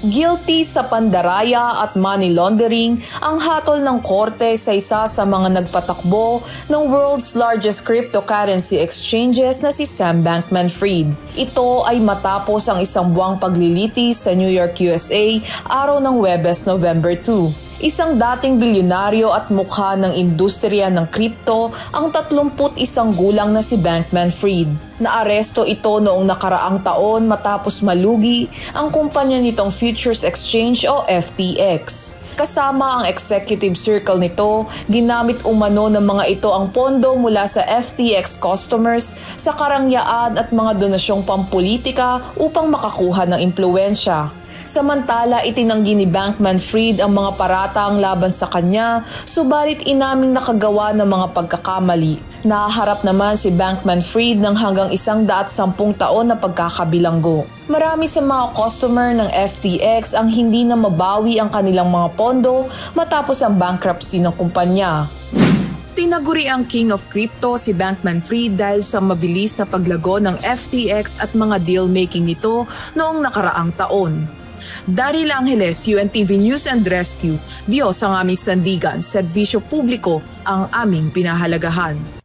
Guilty sa pandaraya at money laundering ang hatol ng korte sa isa sa mga nagpatakbo ng world's largest cryptocurrency exchanges na si Sam Bankman-Fried. Ito ay matapos ang isang buwang paglilitis sa New York, USA, araw ng Huwebes, November 2. Isang dating bilyonaryo at mukha ng industriya ng kripto ang 31 gulang na si Bankman-Fried. Naaresto ito noong nakaraang taon matapos malugi ang kumpanya nitong Futures Exchange o FTX. Kasama ang executive circle nito, ginamit umano ng mga ito ang pondo mula sa FTX customers sa karangyaan at mga donasyong pampolitika upang makakuha ng impluwensya. Samantala, itinanggi ni Bankman-Fried ang mga paratang laban sa kanya, subalit inaming nakagawa ng mga pagkakamali. Nahaharap naman si Bankman-Fried ng hanggang 110 taon na pagkakabilanggo. Marami sa mga customer ng FTX ang hindi na mabawi ang kanilang mga pondo matapos ang bankruptcy ng kumpanya. Tinaguri ang King of Crypto si Bankman-Fried dahil sa mabilis na paglago ng FTX at mga deal-making nito noong nakaraang taon. Daryl Angeles, UNTV News and Rescue. Diyos ang aming sandigan, serbisyo publiko ang aming pinahalagahan.